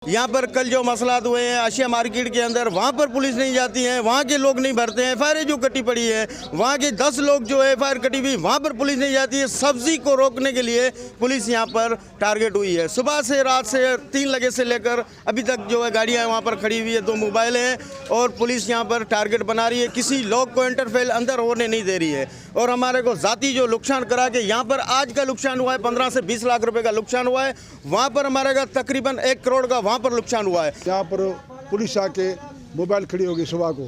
यहाँ पर कल जो मसलात हुए हैं आशिया मार्केट के अंदर, वहाँ पर पुलिस नहीं जाती है, वहाँ के लोग नहीं भरते हैं, एफआईआर जो कटी पड़ी है, वहाँ के 10 लोग जो एफआईआर कटी हुई, वहाँ पर पुलिस नहीं जाती है। सब्जी को रोकने के लिए पुलिस यहाँ पर टारगेट हुई है। सुबह से रात से 3 लगे से लेकर अभी तक जो है गाड़ियाँ वहाँ पर खड़ी हुई है, 2 मोबाइल हैं और पुलिस यहाँ पर टारगेट बना रही है, किसी लोग को इंटरफेल अंदर होने नहीं दे रही है। और हमारे को ज़ाती जो नुकसान करा के यहाँ पर आज का नुकसान हुआ है 15 से 20 लाख रुपए का नुकसान हुआ है, वहाँ पर हमारे का तकरीबन 1 करोड़ का वहाँ पर नुकसान हुआ है। यहाँ पर पुलिस आके मोबाइल खड़ी होगी सुबह को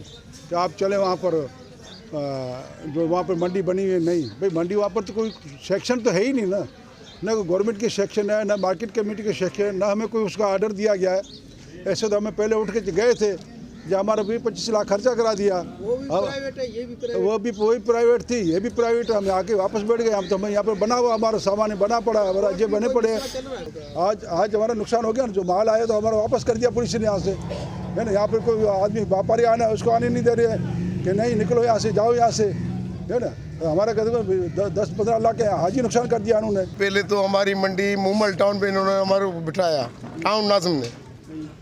कि आप चले वहाँ पर, जो वहाँ पर मंडी बनी हुई है। नहीं भाई, मंडी वहाँ पर तो कोई सेक्शन तो है ही नहीं ना, ना कोई गवर्नमेंट के सेक्शन है, ना मार्केट कमेटी के सेक्शन है, ना हमें कोई उसका ऑर्डर दिया गया है। ऐसे तो हमें पहले उठ के गए थे, जो हमारा 20-25 लाख खर्चा करा दिया। वो भी प्राइवेट है, ये भी प्राइवेट, वही प्राइवेट थी, ये भी प्राइवेट। हम आके वापस बैठ गए। हम तो हमें यहाँ पर बना हुआ हमारा सामान बना पड़ा, हमारा जे बने पड़े। आज हमारा नुकसान हो गया ना, जो माल आया तो हमारा वापस कर दिया पुलिस ने यहाँ से, है ना। यहाँ पर कोई आदमी व्यापारी आना है, उसको आने नहीं दे रहे हैं कि नहीं निकलो यहाँ से, जाओ यहाँ से, है ना। हमारा कहते 10-15 लाख के आज ही नुकसान कर दिया उन्होंने। पहले तो हमारी मंडी मूमल टाउन पे इन्होंने हमारे को बिठाया, टाउन नाज़िम ने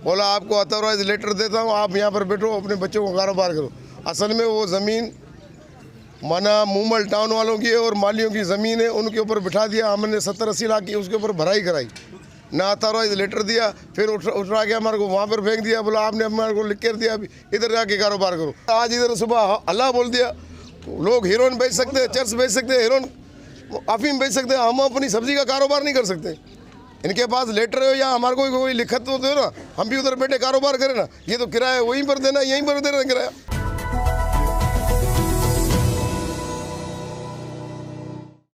बोला आपको अथॉराइज लेटर देता हूँ, आप यहाँ पर बैठो, अपने बच्चों को कारोबार करो। असल में वो ज़मीन माना मूमल टाउन वालों की है और मालियों की ज़मीन है, उनके ऊपर बिठा दिया। हमने 70-80 लाख की उसके ऊपर भराई कराई, ना अथॉराइज लेटर दिया, फिर उठा के हमारे को वहाँ पर फेंक दिया। बोला आपने हमारे को लिख कर दिया, अभी इधर जाके कारोबार करो। आज इधर सुबह अल्लाह बोल दिया, लोग हीरोइन बेच सकते हैं, चर्च बेच सकते हैं, हीरोइन अफीम बेच सकते हैं, हम अपनी सब्जी का कारोबार नहीं कर सकते। इनके पास लेटर हो या हमारे कोई लिखत तो दो ना, हम भी उधर बैठे कारोबार करें ना। ये तो किराया वहीं पर देना, यहीं पर देना किराया।